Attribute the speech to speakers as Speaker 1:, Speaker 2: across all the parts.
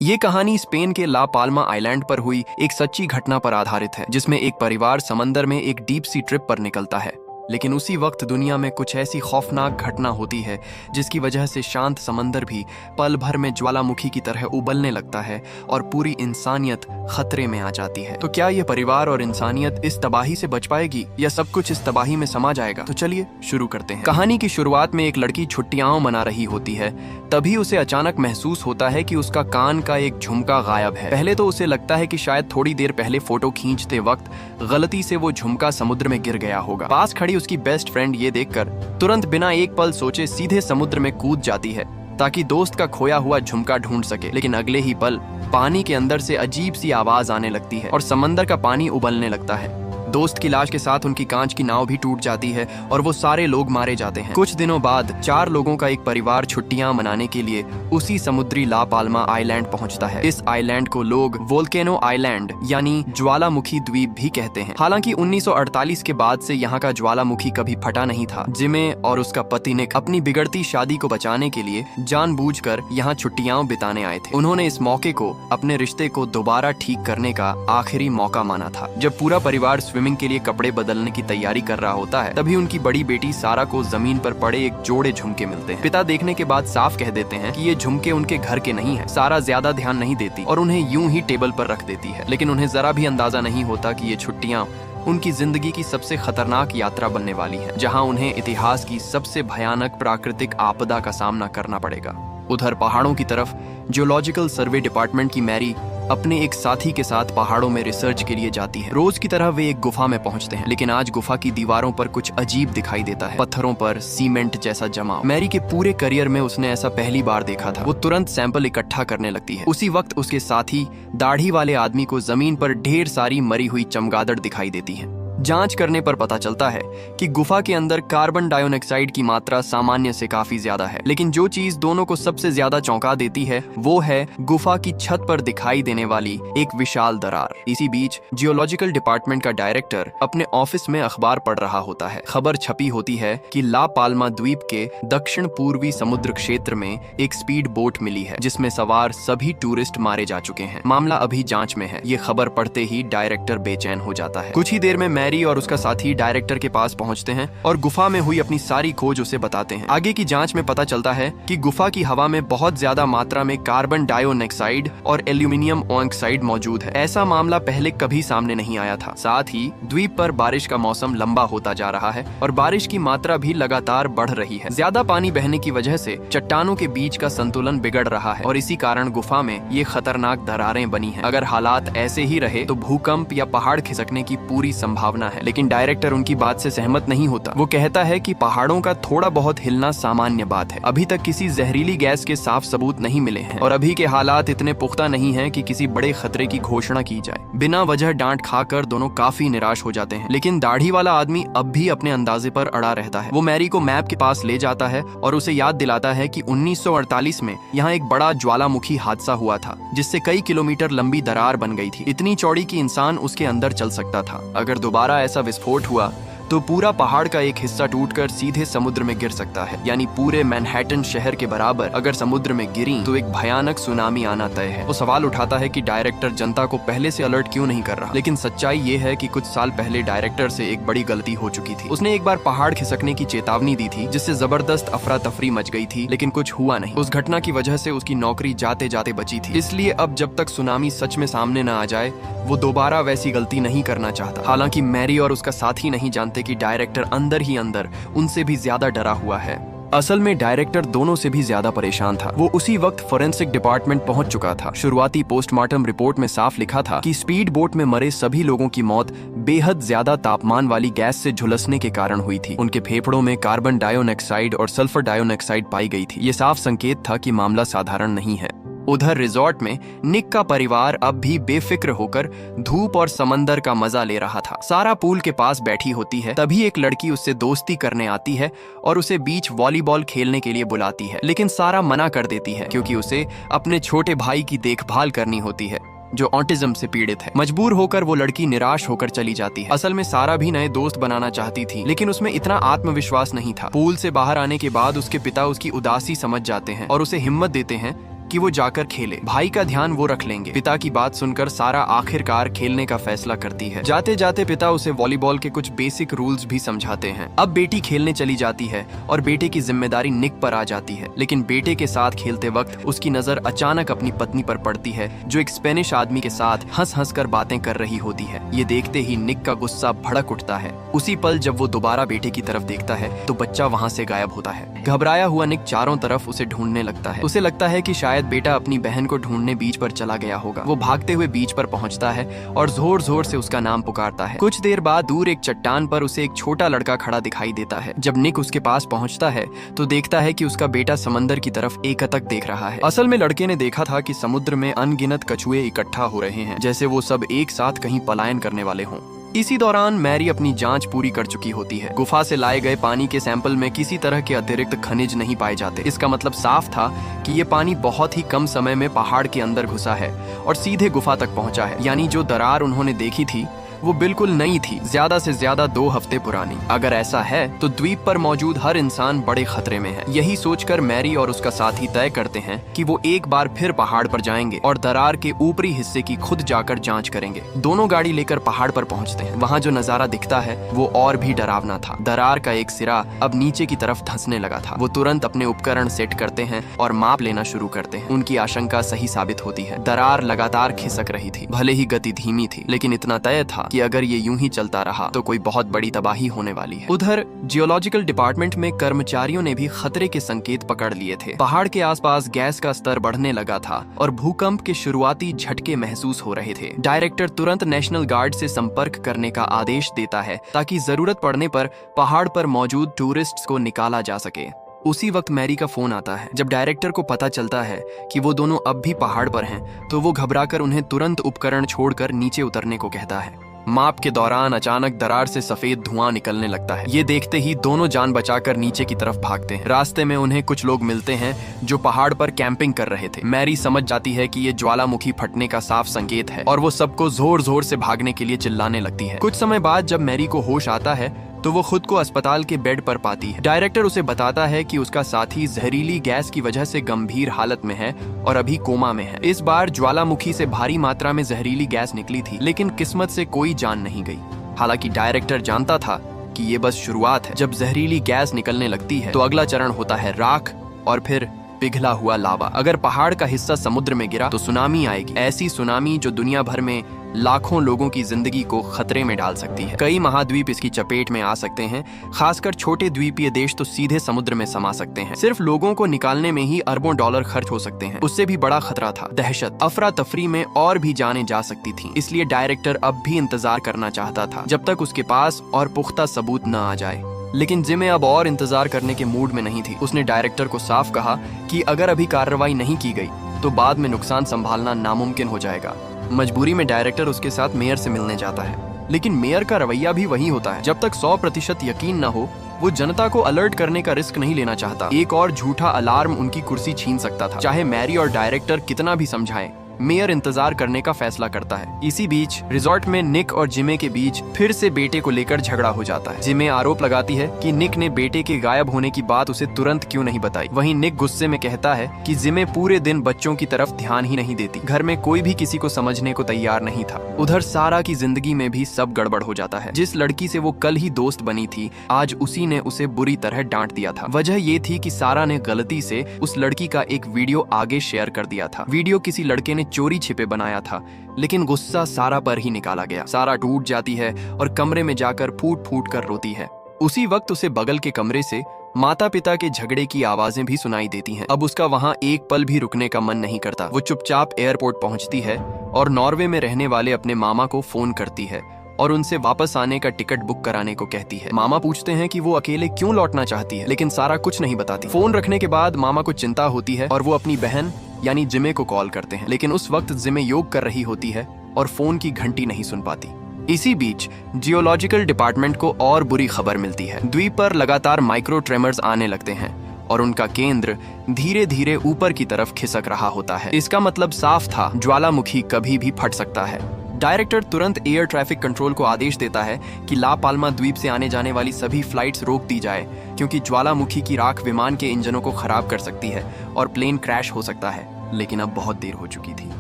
Speaker 1: ये कहानी स्पेन के ला पाल्मा आइलैंड पर हुई एक सच्ची घटना पर आधारित है, जिसमें एक परिवार समंदर में एक डीप सी ट्रिप पर निकलता है। लेकिन उसी वक्त दुनिया में कुछ ऐसी खौफनाक घटना होती है जिसकी वजह से शांत समंदर भी पल भर में ज्वालामुखी की तरह उबलने लगता है और पूरी इंसानियत खतरे में आ जाती है। तो क्या ये परिवार और इंसानियत इस तबाही से बच पाएगी या सब कुछ इस तबाही में समा जाएगा? तो चलिए शुरू करते हैं। कहानी की शुरुआत में एक लड़की छुट्टियां मना रही होती है। तभी उसे अचानक महसूस होता है कि उसका कान का एक झुमका गायब है। पहले तो उसे लगता है कि शायद थोड़ी देर पहले फोटो खींचते वक्त गलती से वो झुमका समुद्र में गिर गया होगा। पास खड़ी उसकी बेस्ट फ्रेंड ये देखकर तुरंत बिना एक पल सोचे सीधे समुद्र में कूद जाती है ताकि दोस्त का खोया हुआ झुमका ढूंढ सके। लेकिन अगले ही पल पानी के अंदर से अजीब सी आवाज आने लगती है और समंदर का पानी उबलने लगता है। दोस्त की लाश के साथ उनकी कांच की नाव भी टूट जाती है और वो सारे लोग मारे जाते हैं। कुछ दिनों बाद 4 लोगों का एक परिवार छुट्टियां मनाने के लिए उसी समुद्री ला पाल्मा आइलैंड पहुंचता है। इस आइलैंड को लोग वोल्केनो आइलैंड यानी ज्वालामुखी द्वीप भी कहते हैं। हालांकि 1948 के बाद से यहाँ का ज्वालामुखी कभी फटा नहीं था। जिमे और उसका पति निक अपनी बिगड़ती शादी को बचाने के लिए जानबूझकर यहाँ छुट्टियां बिताने आए थे। उन्होंने इस मौके को अपने रिश्ते को दोबारा ठीक करने का आखिरी मौका माना था। जब पूरा परिवार स्विमिंग के लिए कपड़े बदलने की तैयारी कर रहा होता है, तभी उनकी बड़ी बेटी सारा को जमीन पर पड़े एक जोड़े झुमके मिलते हैं। पिता देखने के बाद साफ कह देते हैं कि ये झुमके उनके घर के नहीं हैं। सारा ज्यादा ध्यान नहीं देती और उन्हें यूं ही टेबल पर रख देती है। लेकिन उन्हें जरा भी अंदाजा नहीं होता कि ये छुट्टियां उनकी जिंदगी की सबसे खतरनाक यात्रा बनने वाली है, जहां उन्हें इतिहास की सबसे भयानक प्राकृतिक आपदा का सामना करना पड़ेगा। उधर पहाड़ों की तरफ जियोलॉजिकल सर्वे डिपार्टमेंट की मैरी अपने एक साथी के साथ पहाड़ों में रिसर्च के लिए जाती है। रोज की तरह वे एक गुफा में पहुंचते हैं, लेकिन आज गुफा की दीवारों पर कुछ अजीब दिखाई देता है। पत्थरों पर सीमेंट जैसा जमा। मैरी के पूरे करियर में उसने ऐसा पहली बार देखा था। वो तुरंत सैंपल इकट्ठा करने लगती है। उसी वक्त उसके साथी दाढ़ी वाले आदमी को जमीन पर ढेर सारी मरी हुई चमगादड़ दिखाई देती है। जांच करने पर पता चलता है कि गुफा के अंदर कार्बन डाइऑक्साइड की मात्रा सामान्य से काफी ज्यादा है। लेकिन जो चीज दोनों को सबसे ज्यादा चौंका देती है वो है गुफा की छत पर दिखाई देने वाली एक विशाल दरार। इसी बीच जियोलॉजिकल डिपार्टमेंट का डायरेक्टर अपने ऑफिस में अखबार पढ़ रहा होता है। खबर छपी होती है कि ला पाल्मा द्वीप के दक्षिण पूर्वी समुद्र क्षेत्र में एक स्पीड बोट मिली है जिसमें सवार सभी टूरिस्ट मारे जा चुके हैं। मामला अभी जांच में है। ये खबर पढ़ते ही डायरेक्टर बेचैन हो जाता है। कुछ ही देर में मैरी और उसका साथी डायरेक्टर के पास पहुंचते हैं और गुफा में हुई अपनी सारी खोज उसे बताते हैं। आगे की जांच में पता चलता है कि गुफा की हवा में बहुत ज्यादा मात्रा में कार्बन डाइऑक्साइड और एल्यूमिनियम ऑक्साइड मौजूद है। ऐसा मामला पहले कभी सामने नहीं आया था। साथ ही द्वीप पर बारिश का मौसम लंबा होता जा रहा है और बारिश की मात्रा भी लगातार बढ़ रही है। ज्यादा पानी बहने की वजह से चट्टानों के बीच का संतुलन बिगड़ रहा है और इसी कारण गुफा में ये खतरनाक दरारें बनी है। अगर हालात ऐसे ही रहे तो भूकंप या पहाड़ खिसकने की पूरी संभावना है। लेकिन डायरेक्टर उनकी बात से सहमत नहीं होता। वो कहता है कि पहाड़ों का थोड़ा बहुत हिलना सामान्य बात है। अभी तक किसी जहरीली गैस के साफ सबूत नहीं मिले हैं और अभी के हालात इतने पुख्ता नहीं हैं कि किसी बड़े खतरे की घोषणा की जाए। बिना वजह डांट खाकर दोनों काफी निराश हो जाते हैं। लेकिन दाढ़ी वाला आदमी अब भी अपने अंदाजे पर अड़ा रहता है। वो मैरी को मैप के पास ले जाता है और उसे याद दिलाता है कि 1948 में यहाँ एक बड़ा ज्वालामुखी हादसा हुआ था जिससे कई किलोमीटर लंबी दरार बन गई थी, इतनी चौड़ी कि इंसान उसके अंदर चल सकता था। अगर दोबारा ऐसा विस्फोट हुआ तो पूरा पहाड़ का एक हिस्सा टूटकर सीधे समुद्र में गिर सकता है, यानी पूरे मैनहट्टन शहर के बराबर अगर समुद्र में गिरी तो एक भयानक सुनामी आना तय है। वो सवाल उठाता है कि डायरेक्टर जनता को पहले से अलर्ट क्यों नहीं कर रहा। लेकिन सच्चाई ये है कि कुछ साल पहले डायरेक्टर से एक बड़ी गलती हो चुकी थी। उसने एक बार पहाड़ खिसकने की चेतावनी दी थी जिससे जबरदस्त अफरा तफरी मच गई थी, लेकिन कुछ हुआ नहीं। उस घटना की वजह से उसकी नौकरी जाते जाते बची थी। इसलिए अब जब तक सुनामी सच में सामने न आ जाए वो दोबारा वैसी गलती नहीं करना चाहता। हालांकि मैरी और उसका साथी नहीं जानते कि डायरेक्टर अंदर ही अंदर उनसे भी ज्यादा डरा हुआ है। असल में डायरेक्टर दोनों से भी ज्यादा परेशान था। वो उसी वक्त फोरेंसिक डिपार्टमेंट पहुंच चुका था। शुरुआती पोस्टमार्टम रिपोर्ट में साफ लिखा था कि स्पीड बोट में मरे सभी लोगों की मौत बेहद ज्यादा तापमान वाली गैस से झुलसने के कारण हुई थी। उनके फेफड़ों में कार्बन डाइऑक्साइड और सल्फर डाइऑक्साइड पाई गई थी। ये साफ संकेत था कि मामला साधारण नहीं है। उधर रिजॉर्ट में निक का परिवार अब भी बेफिक्र होकर धूप और समंदर का मजा ले रहा था। सारा पूल के पास बैठी होती है, तभी एक लड़की उससे दोस्ती करने आती है और उसे बीच वॉलीबॉल खेलने के लिए बुलाती है। लेकिन सारा मना कर देती है क्योंकि उसे अपने छोटे भाई की देखभाल करनी होती है जो ऑटिज्म से पीड़ित है। मजबूर होकर वो लड़की निराश होकर चली जाती है। असल में सारा भी नए दोस्त बनाना चाहती थी, लेकिन उसमें इतना आत्मविश्वास नहीं था। पूल से बाहर आने के बाद उसके पिता उसकी उदासी समझ जाते हैं और उसे हिम्मत देते हैं कि वो जाकर खेले, भाई का ध्यान वो रख लेंगे। पिता की बात सुनकर सारा आखिरकार खेलने का फैसला करती है। जाते जाते पिता उसे वॉलीबॉल के कुछ बेसिक रूल्स भी समझाते हैं। अब बेटी खेलने चली जाती है और बेटे की जिम्मेदारी निक पर आ जाती है। लेकिन बेटे के साथ खेलते वक्त उसकी नजर अचानक अपनी पत्नी पर पड़ती है, जो एक स्पेनिश आदमी के साथ हंस हंस कर बातें कर रही होती है। ये देखते ही निक का गुस्सा भड़क उठता है। उसी पल जब वो दोबारा बेटे की तरफ देखता है तो बच्चा वहाँ से गायब होता है। घबराया हुआ निक चारों तरफ उसे ढूंढने लगता है। उसे लगता है कि शायद बेटा अपनी बहन को ढूंढने बीच पर चला गया होगा। वो भागते हुए बीच पर पहुंचता है और जोर जोर से उसका नाम पुकारता है। कुछ देर बाद दूर एक चट्टान पर उसे एक छोटा लड़का खड़ा दिखाई देता है। जब निक उसके पास पहुंचता है तो देखता है कि उसका बेटा समंदर की तरफ एकटक देख रहा है। असल में लड़के ने देखा था कि समुद्र में अनगिनत कछुए इकट्ठा हो रहे हैं, जैसे वो सब एक साथ कहीं पलायन करने वाले हों। इसी दौरान मैरी अपनी जांच पूरी कर चुकी होती है। गुफा से लाए गए पानी के सैंपल में किसी तरह के अतिरिक्त खनिज नहीं पाए जाते। इसका मतलब साफ था कि ये पानी बहुत ही कम समय में पहाड़ के अंदर घुसा है और सीधे गुफा तक पहुंचा है। यानी जो दरार उन्होंने देखी थी वो बिल्कुल नई थी, ज्यादा से ज्यादा 2 हफ्ते पुरानी। अगर ऐसा है तो द्वीप पर मौजूद हर इंसान बड़े खतरे में है। यही सोचकर मैरी और उसका साथी तय करते हैं कि वो एक बार फिर पहाड़ पर जाएंगे और दरार के ऊपरी हिस्से की खुद जाकर जांच करेंगे। दोनों गाड़ी लेकर पहाड़ पर पहुंचते हैं। वहाँ जो नजारा दिखता है वो और भी डरावना था। दरार का एक सिरा अब नीचे की तरफ धंसने लगा था। वो तुरंत अपने उपकरण सेट करते हैं और माप लेना शुरू करते हैं। उनकी आशंका सही साबित होती है। दरार लगातार खिसक रही थी। भले ही गति धीमी थी, लेकिन इतना तय था कि अगर ये यूं ही चलता रहा तो कोई बहुत बड़ी तबाही होने वाली है। उधर जियोलॉजिकल डिपार्टमेंट में कर्मचारियों ने भी खतरे के संकेत पकड़ लिए थे। पहाड़ के आसपास गैस का स्तर बढ़ने लगा था और भूकंप के शुरुआती झटके महसूस हो रहे थे। डायरेक्टर तुरंत नेशनल गार्ड से संपर्क करने का आदेश देता है ताकि जरूरत पड़ने पर पहाड़ पर मौजूद टूरिस्ट्स को निकाला जा सके। उसी वक्त मैरी का फोन आता है। जब डायरेक्टर को पता चलता है कि वो दोनों अब भी पहाड़ पर हैं, तो वो घबराकर उन्हें तुरंत उपकरण छोड़कर नीचे उतरने को कहता है। माप के दौरान अचानक दरार से सफेद धुआं निकलने लगता है। ये देखते ही दोनों जान बचाकर नीचे की तरफ भागते हैं। रास्ते में उन्हें कुछ लोग मिलते हैं जो पहाड़ पर कैंपिंग कर रहे थे। मैरी समझ जाती है कि ये ज्वालामुखी फटने का साफ संकेत है और वो सबको जोर जोर से भागने के लिए चिल्लाने लगती है। कुछ समय बाद जब मैरी को होश आता है तो वो खुद को अस्पताल के बेड पर पाती है। डायरेक्टर उसे बताता है कि उसका साथी जहरीली गैस की वजह से गंभीर हालत में है और अभी कोमा में है। इस बार ज्वालामुखी से भारी मात्रा में जहरीली गैस निकली थी, लेकिन किस्मत से कोई जान नहीं गई। हालांकि डायरेक्टर जानता था कि ये बस शुरुआत है। जब जहरीली गैस निकलने लगती है तो अगला चरण होता है राख और फिर पिघला हुआ लावा। अगर पहाड़ का हिस्सा समुद्र में गिरा तो सुनामी आएगी। ऐसी सुनामी जो दुनिया भर में लाखों लोगों की जिंदगी को खतरे में डाल सकती है। कई महाद्वीप इसकी चपेट में आ सकते हैं। खासकर छोटे द्वीपीय देश तो सीधे समुद्र में समा सकते हैं। सिर्फ लोगों को निकालने में ही अरबों डॉलर खर्च हो सकते हैं। उससे भी बड़ा खतरा था दहशत। अफरा तफरी में और भी जानें जा सकती थी। इसलिए डायरेक्टर अब भी इंतजार करना चाहता था जब तक उसके पास और पुख्ता सबूत न आ जाए। लेकिन जिमे अब और इंतजार करने के मूड में नहीं थी। उसने डायरेक्टर को साफ कहा कि अगर अभी कार्रवाई नहीं की गई तो बाद में नुकसान संभालना नामुमकिन हो जाएगा। मजबूरी में डायरेक्टर उसके साथ मेयर से मिलने जाता है, लेकिन मेयर का रवैया भी वही होता है। जब तक 100% यकीन न हो वो जनता को अलर्ट करने का रिस्क नहीं लेना चाहता। एक और झूठा अलार्म उनकी कुर्सी छीन सकता था। चाहे मैरी और डायरेक्टर कितना भी समझाएं, मेयर इंतजार करने का फैसला करता है। इसी बीच रिजॉर्ट में निक और जिमे के बीच फिर से बेटे को लेकर झगड़ा हो जाता है। जिमे आरोप लगाती है कि निक ने बेटे के गायब होने की बात उसे तुरंत क्यों नहीं बताई। वहीं निक गुस्से में कहता है कि जिमे पूरे दिन बच्चों की तरफ ध्यान ही नहीं देती। घर में कोई भी किसी को समझने को तैयार नहीं था। उधर सारा की जिंदगी में भी सब गड़बड़ हो जाता है। जिस लड़की से वो कल ही दोस्त बनी थी, आज उसी ने उसे बुरी तरह डांट दिया था। वजह ये थी कि सारा ने गलती से उस लड़की का एक वीडियो आगे शेयर कर दिया था। वीडियो किसी लड़के ने चोरी छिपे बनाया था, लेकिन गुस्सा सारा पर ही निकाला गया। सारा टूट जाती है और कमरे में जाकर फूट फूट कर रोती है। उसी वक्त उसे बगल के कमरे से माता पिता के झगड़े की आवाजें भी सुनाई देती हैं। अब उसका वहां एक पल भी रुकने का मन नहीं करता। वो चुपचाप एयरपोर्ट पहुंचती है और नॉर्वे में रहने वाले अपने मामा को फोन करती है और उनसे वापस आने का टिकट बुक कराने को कहती है। मामा पूछते हैं कि वो अकेले क्यों लौटना चाहती है, लेकिन सारा कुछ नहीं बताती। फोन रखने के बाद मामा को चिंता होती है और वो अपनी बहन यानी जिमे को कॉल करते हैं, लेकिन उस वक्त जिमे योग कर रही होती है और फोन की घंटी नहीं सुन पाती। इसी बीच जियोलॉजिकल डिपार्टमेंट को और बुरी खबर मिलती है। द्वीप पर लगातार माइक्रो ट्रेमर्स आने लगते हैं और उनका केंद्र धीरे धीरे ऊपर की तरफ खिसक रहा होता है। इसका मतलब साफ था, ज्वालामुखी कभी भी फट सकता है। डायरेक्टर तुरंत एयर ट्रैफिक कंट्रोल को आदेश देता है कि ला पाल्मा द्वीप से आने जाने वाली सभी फ्लाइट्स रोक दी जाए, क्योंकि ज्वालामुखी की राख विमान के इंजनों को खराब कर सकती है और प्लेन क्रैश हो सकता है। लेकिन अब बहुत देर हो चुकी थी।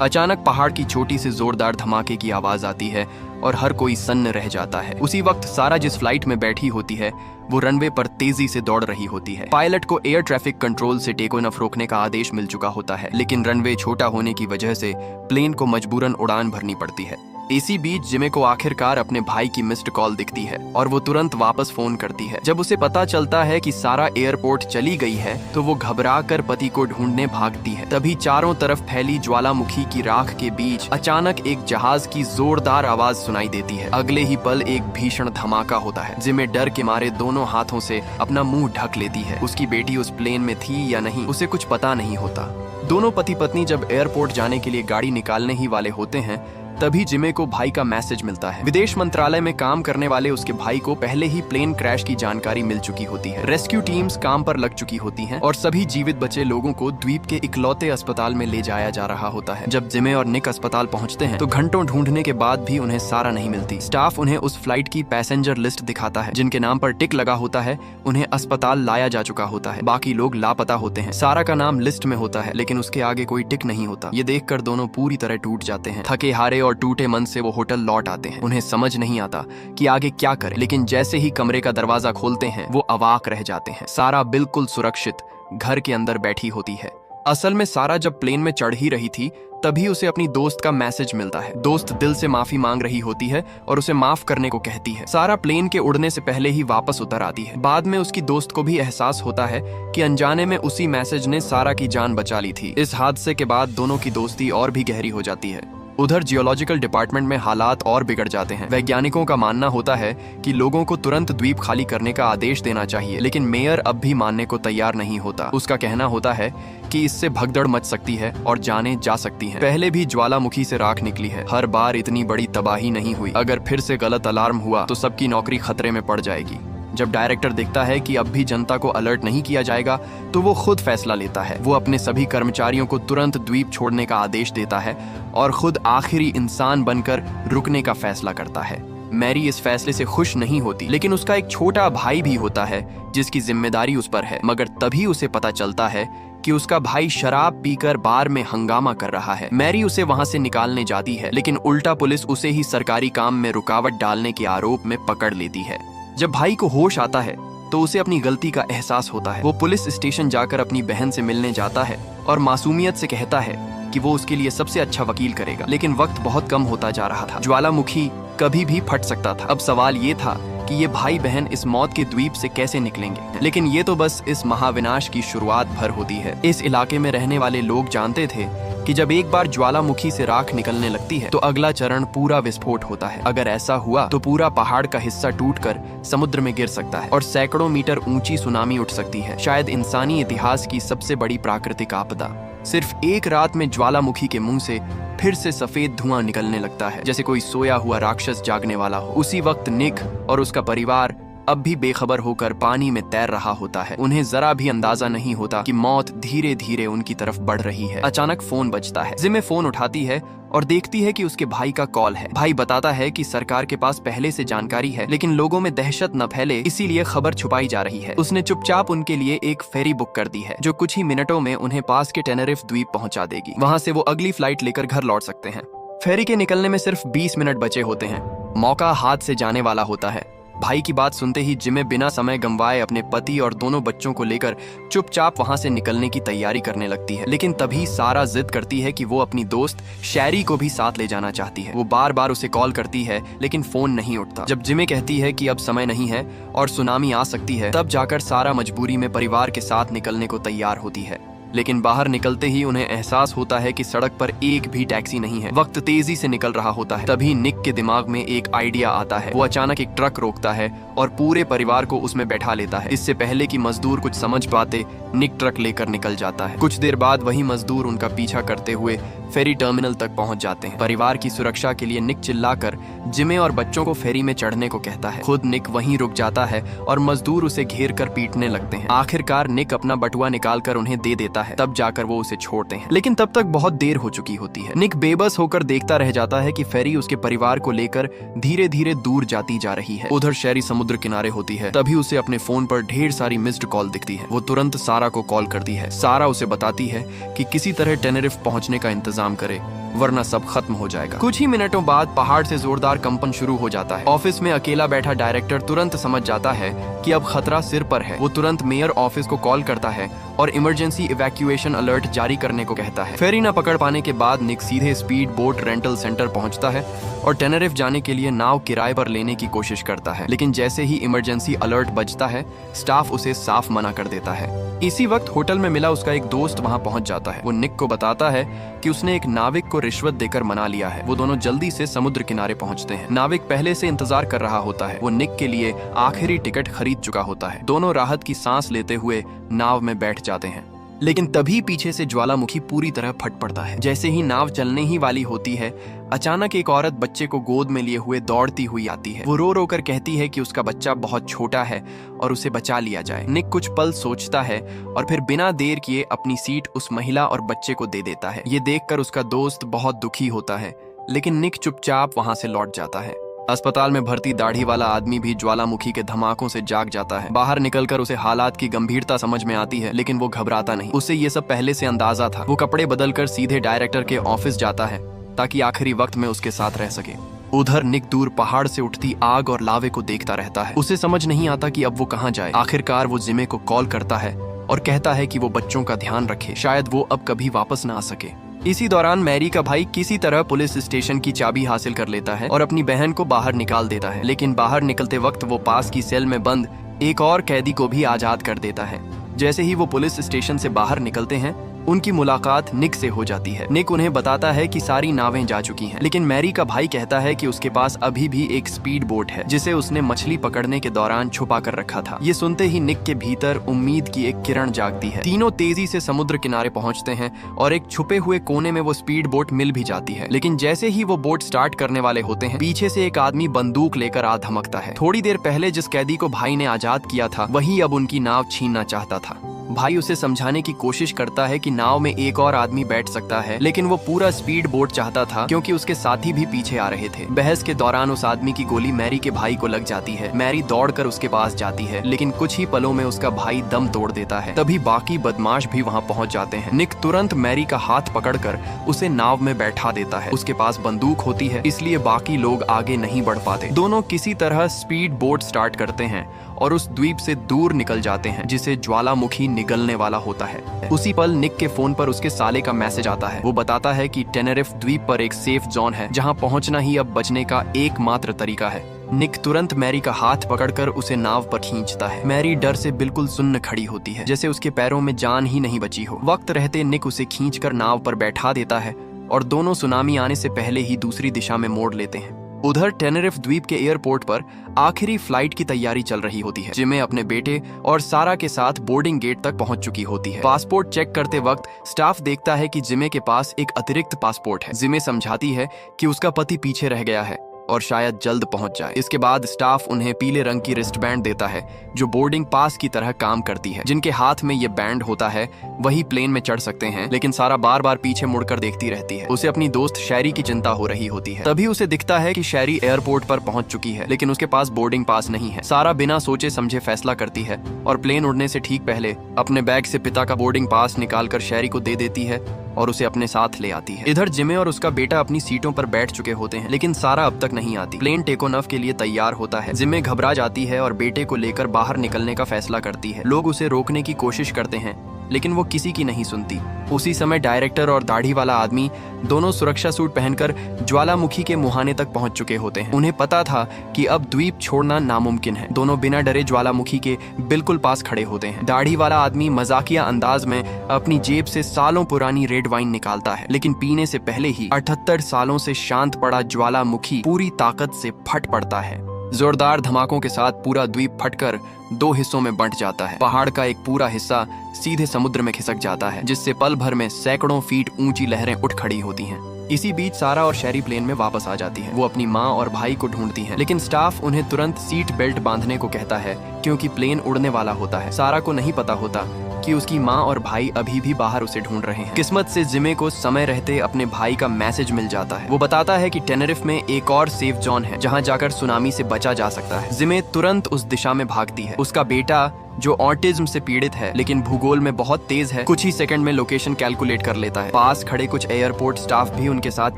Speaker 1: अचानक पहाड़ की छोटी सी जोरदार धमाके की आवाज आती है और हर कोई सन्न रह जाता है। उसी वक्त सारा जिस फ्लाइट में बैठी होती है वो रनवे पर तेजी से दौड़ रही होती है। पायलट को एयर ट्रैफिक कंट्रोल से टेक ऑफ रोकने का आदेश मिल चुका होता है, लेकिन रनवे छोटा होने की वजह से प्लेन को मजबूरन उड़ान भरनी पड़ती है। इसी बीच जिमे को आखिरकार अपने भाई की मिस्ड कॉल दिखती है और वो तुरंत वापस फोन करती है। जब उसे पता चलता है कि सारा एयरपोर्ट चली गई है तो वो घबरा कर पति को ढूंढने भागती है। तभी चारों तरफ फैली ज्वालामुखी की राख के बीच अचानक एक जहाज की जोरदार आवाज सुनाई देती है। अगले ही पल एक भीषण धमाका होता है। जिमे डर के मारे दोनों हाथों से अपना मुंह ढक लेती है। उसकी बेटी उस प्लेन में थी या नहीं उसे कुछ पता नहीं होता। दोनों पति पत्नी जब एयरपोर्ट जाने के लिए गाड़ी निकालने ही वाले होते हैं तभी जिमे को भाई का मैसेज मिलता है। विदेश मंत्रालय में काम करने वाले उसके भाई को पहले ही प्लेन क्रैश की जानकारी मिल चुकी होती है। रेस्क्यू टीम्स काम पर लग चुकी होती हैं और सभी जीवित बचे लोगों को द्वीप के इकलौते अस्पताल में ले जाया जा रहा होता है। जब जिमे और निक अस्पताल पहुंचते हैं तो घंटों ढूंढने के बाद भी उन्हें सारा नहीं मिलती। स्टाफ उन्हें उस फ्लाइट की पैसेंजर लिस्ट दिखाता है। जिनके नाम पर टिक लगा होता है उन्हें अस्पताल लाया जा चुका होता है। बाकी लोग लापता होते हैं। सारा का नाम लिस्ट में होता है लेकिन उसके आगे कोई टिक नहीं होता। ये देखकर दोनों पूरी तरह टूट जाते हैं। थके हारे और टूटे मन से वो होटल लौट आते हैं। उन्हें समझ नहीं आता कि आगे क्या करें, लेकिन जैसे ही कमरे का दरवाजा खोलते हैं वो अवाक रह जाते हैं। सारा बिल्कुल सुरक्षित घर के अंदर बैठी होती है। असल में सारा जब प्लेन में चढ़ ही रही थी तभी उसे अपनी दोस्त का मैसेज मिलता है। दोस्त दिल से माफी मांग रही होती है और उसे माफ करने को कहती है। सारा प्लेन के उड़ने से पहले ही वापस उतर आती है। बाद में उसकी दोस्त को भी एहसास होता है कि अनजाने में उसी मैसेज ने सारा की जान बचा ली थी। इस हादसे के बाद दोनों की दोस्ती और भी गहरी हो जाती है। उधर जियोलॉजिकल डिपार्टमेंट में हालात और बिगड़ जाते हैं। वैज्ञानिकों का मानना होता है कि लोगों को तुरंत द्वीप खाली करने का आदेश देना चाहिए, लेकिन मेयर अब भी मानने को तैयार नहीं होता। उसका कहना होता है कि इससे भगदड़ मच सकती है और जानें जा सकती हैं। पहले भी ज्वालामुखी से राख निकली है, हर बार इतनी बड़ी तबाही नहीं हुई। अगर फिर से गलत अलार्म हुआ तो सबकी नौकरी खतरे में पड़ जाएगी। जब डायरेक्टर देखता है कि अब भी जनता को अलर्ट नहीं किया जाएगा तो वो खुद फैसला लेता है। वो अपने सभी कर्मचारियों को तुरंत द्वीप छोड़ने का आदेश देता है और खुद आखिरी इंसान बनकर रुकने का फैसला करता है। मैरी इस फैसले से खुश नहीं होती, लेकिन उसका एक छोटा भाई भी होता है जिसकी जिम्मेदारी उस पर है। मगर तभी उसे पता चलता है कि उसका भाई शराब पीकर बार में हंगामा कर रहा है। मैरी उसे वहां से निकालने जाती है, लेकिन उल्टा पुलिस उसे ही सरकारी काम में रुकावट डालने के आरोप में पकड़ लेती है। जब भाई को होश आता है तो उसे अपनी गलती का एहसास होता है। वो पुलिस स्टेशन जाकर अपनी बहन से मिलने जाता है और मासूमियत से कहता है कि वो उसके लिए सबसे अच्छा वकील करेगा। लेकिन वक्त बहुत कम होता जा रहा था। ज्वालामुखी कभी भी फट सकता था। अब सवाल ये था कि ये भाई बहन इस मौत के द्वीप से कैसे निकलेंगे। लेकिन ये तो बस इस महाविनाश की शुरुआत भर होती है। इस इलाके में रहने वाले लोग जानते थे कि जब एक बार ज्वालामुखी से राख निकलने लगती है तो अगला चरण पूरा विस्फोट होता है। अगर ऐसा हुआ तो पूरा पहाड़ का हिस्सा टूटकर समुद्र में गिर सकता है और सैकड़ों मीटर ऊंची सुनामी उठ सकती है, शायद इंसानी इतिहास की सबसे बड़ी प्राकृतिक आपदा। सिर्फ एक रात में ज्वालामुखी के मुंह से फिर से सफेद धुआं निकलने लगता है, जैसे कोई सोया हुआ राक्षस जागने वाला हो। उसी वक्त निक और उसका परिवार अब भी बेखबर होकर पानी में तैर रहा होता है। उन्हें जरा भी अंदाजा नहीं होता कि मौत धीरे धीरे उनकी तरफ बढ़ रही है। अचानक फोन बजता है। जिमे फोन उठाती है और देखती है कि उसके भाई का कॉल है। भाई बताता है कि सरकार के पास पहले से जानकारी है, लेकिन लोगों में दहशत न फैले इसीलिए खबर छुपाई जा रही है। उसने चुपचाप उनके लिए एक फेरी बुक कर दी है जो कुछ ही मिनटों में उन्हें पास के टेनरिफ द्वीप पहुंचा देगी। वहां से वो अगली फ्लाइट लेकर घर लौट सकते हैं। फेरी के निकलने में सिर्फ 20 मिनट बचे होते हैं। मौका हाथ से जाने वाला होता है। भाई की बात सुनते ही जिमे बिना समय गंवाए अपने पति और दोनों बच्चों को लेकर चुपचाप वहां से निकलने की तैयारी करने लगती है। लेकिन तभी सारा जिद करती है कि वो अपनी दोस्त शैरी को भी साथ ले जाना चाहती है। वो बार बार उसे कॉल करती है लेकिन फोन नहीं उठता। जब जिमे कहती है कि अब समय नहीं है और सुनामी आ सकती है, तब जाकर सारा मजबूरी में परिवार के साथ निकलने को तैयार होती है। लेकिन बाहर निकलते ही उन्हें एहसास होता है कि सड़क पर एक भी टैक्सी नहीं है। वक्त तेजी से निकल रहा होता है। तभी निक के दिमाग में एक आइडिया आता है। वो अचानक एक ट्रक रोकता है और पूरे परिवार को उसमें बैठा लेता है। इससे पहले कि मजदूर कुछ समझ पाते, निक ट्रक लेकर निकल जाता है। कुछ देर बाद वही मजदूर उनका पीछा करते हुए फेरी टर्मिनल तक पहुंच जाते हैं। परिवार की सुरक्षा के लिए निक चिल्लाकर जिमे और बच्चों को फेरी में चढ़ने को कहता है। खुद निक वहीं रुक जाता है और मजदूर उसे घेर कर पीटने लगते हैं। आखिरकार निक अपना बटुआ निकालकर उन्हें दे देता है, तब जाकर वो उसे छोड़ते हैं। लेकिन तब तक बहुत देर हो चुकी होती है। निक बेबस होकर देखता रह जाता है कि फेरी उसके परिवार को लेकर धीरे धीरे दूर जाती जा रही है। उधर शेरी समुद्र किनारे होती है, तभी उसे अपने फोन पर ढेर सारी मिस्ड कॉल दिखती है। वो तुरंत सारा को कॉल करती है। सारा उसे बताती है कि किसी तरह टेनेरिफ पहुंचने का इंतजाम करे, वरना सब खत्म हो जाएगा। कुछ ही मिनटों बाद पहाड़ से जोरदार कंपन शुरू हो जाता है। ऑफिस में अकेला बैठा डायरेक्टर तुरंत समझ जाता है कि अब खतरा सिर पर है। वो तुरंत मेयर ऑफिस को कॉल करता है और इमरजेंसी इवैक्यूएशन अलर्ट जारी करने को कहता है। फेरी न पकड़ पाने के बाद निक सीधे स्पीड बोट रेंटल सेंटर पहुंचता है और टेनेरिफ जाने के लिए नाव किराए पर लेने की कोशिश करता है। लेकिन जैसे ही इमरजेंसी अलर्ट बजता है, स्टाफ उसे साफ मना कर देता है। इसी वक्त होटल में मिला उसका एक दोस्त वहां पहुंच जाता है। वो निक को बताता है कि उसने एक नाविक को रिश्वत देकर मना लिया है। वो दोनों जल्दी से समुद्र किनारे पहुंचते हैं। नाविक पहले से इंतजार कर रहा होता है। वो निक के लिए आखिरी टिकट खरीद चुका होता है। दोनों राहत की सांस लेते हुए नाव में बैठ जाते हैं। लेकिन तभी पीछे से ज्वालामुखी पूरी तरह फट पड़ता है। जैसे ही नाव चलने ही वाली होती है, अचानक एक औरत बच्चे को गोद में लिए हुए दौड़ती हुई आती है। वो रो रो कर कहती है कि उसका बच्चा बहुत छोटा है और उसे बचा लिया जाए। निक कुछ पल सोचता है और फिर बिना देर किए अपनी सीट उस महिला और बच्चे को दे देता है। ये देखकर उसका दोस्त बहुत दुखी होता है, लेकिन निक चुपचाप वहां से लौट जाता है। अस्पताल में भर्ती दाढ़ी वाला आदमी भी ज्वालामुखी के धमाकों से जाग जाता है। बाहर निकलकर उसे हालात की गंभीरता समझ में आती है, लेकिन वो घबराता नहीं। उसे ये सब पहले से अंदाजा था। वो कपड़े बदलकर सीधे डायरेक्टर के ऑफिस जाता है ताकि आखिरी वक्त में उसके साथ रह सके। उधर निक दूर पहाड़ से उठती आग और लावे को देखता रहता है। उसे समझ नहीं आता कि अब वो कहाँ जाए। आखिरकार वो जिमे को कॉल करता है और कहता है कि वो बच्चों का ध्यान रखे, शायद वो अब कभी वापस ना आ सके। इसी दौरान मैरी का भाई किसी तरह पुलिस स्टेशन की चाबी हासिल कर लेता है और अपनी बहन को बाहर निकाल देता है। लेकिन बाहर निकलते वक्त वो पास की सेल में बंद एक और कैदी को भी आजाद कर देता है। जैसे ही वो पुलिस स्टेशन से बाहर निकलते हैं, उनकी मुलाकात निक से हो जाती है। निक उन्हें बताता है कि सारी नावें जा चुकी हैं, लेकिन मैरी का भाई कहता है कि उसके पास अभी भी एक स्पीड बोट है जिसे उसने मछली पकड़ने के दौरान छुपा कर रखा था। ये सुनते ही निक के भीतर उम्मीद की एक किरण जागती है। तीनों तेजी से समुद्र किनारे पहुंचते हैं और एक छुपे हुए कोने में वो स्पीड बोट मिल भी जाती है। लेकिन जैसे ही वो बोट स्टार्ट करने वाले होते हैं, पीछे से एक आदमी बंदूक लेकर आ धमकता है। थोड़ी देर पहले जिस कैदी को भाई ने आजाद किया था, वही अब उनकी नाव छीनना चाहता था। भाई उसे समझाने की कोशिश करता है कि नाव में एक और आदमी बैठ सकता है, लेकिन वो पूरा स्पीड बोट चाहता था क्योंकि उसके साथी भी पीछे आ रहे थे। बहस के दौरान उस आदमी की गोली मैरी के भाई को लग जाती है। मैरी दौड़कर उसके पास जाती है, लेकिन कुछ ही पलों में उसका भाई दम तोड़ देता है। तभी बाकी बदमाश भी वहाँ पहुँच जाते हैं। निक तुरंत मैरी का हाथ पकड़कर उसे नाव में बैठा देता है। उसके पास बंदूक होती है, इसलिए बाकी लोग आगे नहीं बढ़ पाते। दोनों किसी तरह स्पीड बोट स्टार्ट करते हैं और उस द्वीप से दूर निकल जाते हैं जिसे ज्वालामुखी निगलने वाला होता है। उसी पल निक के फोन पर उसके साले का मैसेज आता है। वो बताता है कि टेनेरिफ द्वीप पर एक सेफ जोन है जहां पहुंचना ही अब बचने का एकमात्र तरीका है। निक तुरंत मैरी का हाथ पकड़कर उसे नाव पर खींचता है। मैरी डर से बिल्कुल सुन्न खड़ी होती है, जैसे उसके पैरों में जान ही नहीं बची हो। वक्त रहते निक उसे खींचकर नाव पर बैठा देता है और दोनों सुनामी आने से पहले ही दूसरी दिशा में मोड़ लेते हैं। उधर टेनेरिफ द्वीप के एयरपोर्ट पर आखिरी फ्लाइट की तैयारी चल रही होती है। जिमे अपने बेटे और सारा के साथ बोर्डिंग गेट तक पहुंच चुकी होती है। पासपोर्ट चेक करते वक्त स्टाफ देखता है कि जिमे के पास एक अतिरिक्त पासपोर्ट है। जिमे समझाती है कि उसका पति पीछे रह गया है और शायद जल्द पहुंच जाए। इसके बाद स्टाफ उन्हें पीले रंग की रिस्ट बैंड देता है जो बोर्डिंग पास की तरह काम करती है। जिनके हाथ में ये बैंड होता है वही प्लेन में चढ़ सकते हैं, लेकिन सारा बार बार पीछे मुड़कर देखती रहती है। उसे अपनी दोस्त शैरी की चिंता हो रही होती है। तभी उसे दिखता है कि शैरी एयरपोर्ट पर पहुंच चुकी है, लेकिन उसके पास बोर्डिंग पास नहीं है। सारा बिना सोचे समझे फैसला करती है और प्लेन उड़ने से ठीक पहले अपने बैग से पिता का बोर्डिंग पास निकालकर शैरी को दे देती है और उसे अपने साथ ले आती है। इधर जिमे और उसका बेटा अपनी सीटों पर बैठ चुके होते हैं, लेकिन सारा अब तक नहीं आती। प्लेन टेक ऑफ के लिए तैयार होता है। जिमे घबरा जाती है और बेटे को लेकर बाहर निकलने का फैसला करती है। लोग उसे रोकने की कोशिश करते हैं, लेकिन वो किसी की नहीं सुनती। उसी समय डायरेक्टर और दाढ़ी वाला आदमी दोनों सुरक्षा सूट पहनकर ज्वालामुखी के मुहाने तक पहुंच चुके होते हैं। उन्हें पता था कि अब द्वीप छोड़ना नामुमकिन है। दोनों बिना डरे ज्वालामुखी के बिल्कुल पास खड़े होते हैं। दाढ़ी वाला आदमी मजाकिया अंदाज में अपनी जेब से सालों पुरानी रेड वाइन निकालता है, लेकिन पीने से पहले ही 78 सालों से शांत पड़ा ज्वालामुखी पूरी ताकत से फट पड़ता है जोरदार धमाकों के साथ पूरा द्वीप फटकर 2 हिस्सों में बंट जाता है। पहाड़ का एक पूरा हिस्सा सीधे समुद्र में खिसक जाता है, जिससे पल भर में सैकड़ों फीट ऊंची लहरें उठ खड़ी होती हैं। इसी बीच सारा और शैरी प्लेन में वापस आ जाती है। वो अपनी माँ और भाई को ढूंढती हैं, लेकिन स्टाफ उन्हें तुरंत सीट बेल्ट बांधने को कहता है क्योंकि प्लेन उड़ने वाला होता है। सारा को नहीं पता होता कि उसकी माँ और भाई अभी भी बाहर उसे ढूंढ रहे हैं। किस्मत से जिमे को समय रहते अपने भाई का मैसेज मिल जाता है। वो बताता है कि टेनेरिफ में एक और सेफ जोन है जहाँ जाकर सुनामी से बचा जा सकता है। जिमे तुरंत उस दिशा में भागती है। उसका बेटा जो ऑटिज्म से पीड़ित है लेकिन भूगोल में बहुत तेज है, कुछ ही सेकंड में लोकेशन कैलकुलेट कर लेता है। पास खड़े कुछ एयरपोर्ट स्टाफ भी उनके साथ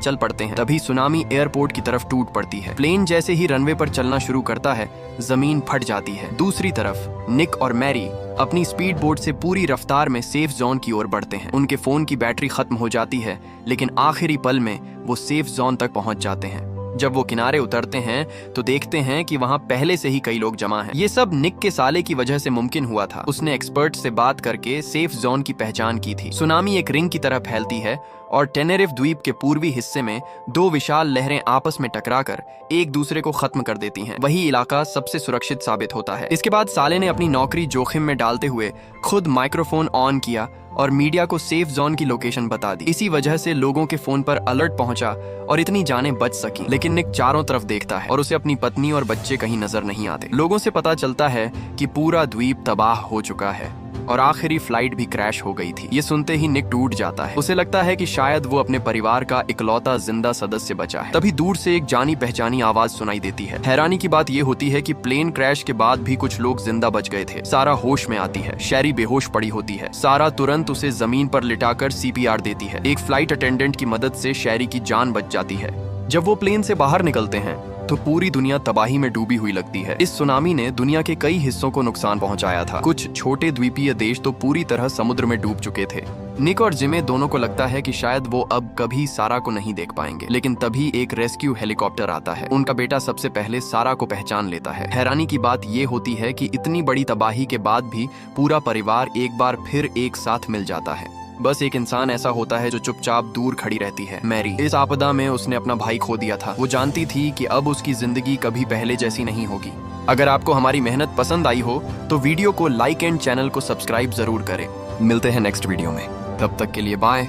Speaker 1: चल पड़ते हैं। तभी सुनामी एयरपोर्ट की तरफ टूट पड़ती है। प्लेन जैसे ही रनवे पर चलना शुरू करता है, जमीन फट जाती है। दूसरी तरफ निक और मैरी अपनी स्पीड बोट से पूरी रफ्तार में सेफ जोन की ओर बढ़ते हैं। उनके फोन की बैटरी खत्म हो जाती है, लेकिन आखिरी पल में वो सेफ जोन तक पहुंच जाते हैं। जब वो किनारे उतरते हैं तो देखते हैं कि वहाँ पहले से ही कई लोग जमा हैं। ये सब निक के साले की वजह से मुमकिन हुआ था। उसने एक्सपर्ट से बात करके सेफ जोन की पहचान की थी। सुनामी एक रिंग की तरह फैलती है और टेनेरिफ द्वीप के पूर्वी हिस्से में 2 विशाल लहरें आपस में टकराकर एक दूसरे को खत्म कर देती हैं। वही इलाका सबसे सुरक्षित साबित होता है। इसके बाद साले ने अपनी नौकरी जोखिम में डालते हुए खुद माइक्रोफोन ऑन किया और मीडिया को सेफ जोन की लोकेशन बता दी। इसी वजह से लोगों के फोन पर अलर्ट पहुंचा और इतनी जानें बच सकी। लेकिन निक चारों तरफ देखता है और उसे अपनी पत्नी और बच्चे कहीं नजर नहीं आते। लोगों से पता चलता है कि पूरा द्वीप तबाह हो चुका है और आखिरी फ्लाइट भी क्रैश हो गई थी। ये सुनते ही निक टूट जाता है। उसे लगता है कि शायद वो अपने परिवार का इकलौता जिंदा सदस्य बचा है। तभी दूर से एक जानी पहचानी आवाज सुनाई देती है। हैरानी की बात ये होती है कि प्लेन क्रैश के बाद भी कुछ लोग जिंदा बच गए थे। सारा होश में आती है। शैरी बेहोश पड़ी होती है। सारा तुरंत उसे जमीन पर लिटाकर CPR देती है। एक फ्लाइट अटेंडेंट की मदद से शैरी की जान बच जाती है। जब वो प्लेन से बाहर निकलते हैं तो पूरी दुनिया तबाही में डूबी हुई लगती है। इस सुनामी ने दुनिया के कई हिस्सों को नुकसान पहुंचाया था। कुछ छोटे द्वीपीय देश तो पूरी तरह समुद्र में डूब चुके थे। निक और जिमे दोनों को लगता है कि शायद वो अब कभी सारा को नहीं देख पाएंगे। लेकिन तभी एक रेस्क्यू हेलीकॉप्टर आता है। उनका बेटा सबसे पहले सारा को पहचान लेता है। हैरानी की बात ये होती है कि इतनी बड़ी तबाही के बाद भी पूरा परिवार एक बार फिर एक साथ मिल जाता है। बस एक इंसान ऐसा होता है जो चुपचाप दूर खड़ी रहती है, मैरी। इस आपदा में उसने अपना भाई खो दिया था। वो जानती थी कि अब उसकी जिंदगी कभी पहले जैसी नहीं होगी। अगर आपको हमारी मेहनत पसंद आई हो तो वीडियो को लाइक एंड चैनल को सब्सक्राइब जरूर करें। मिलते हैं नेक्स्ट वीडियो में। तब तक के लिए बाय।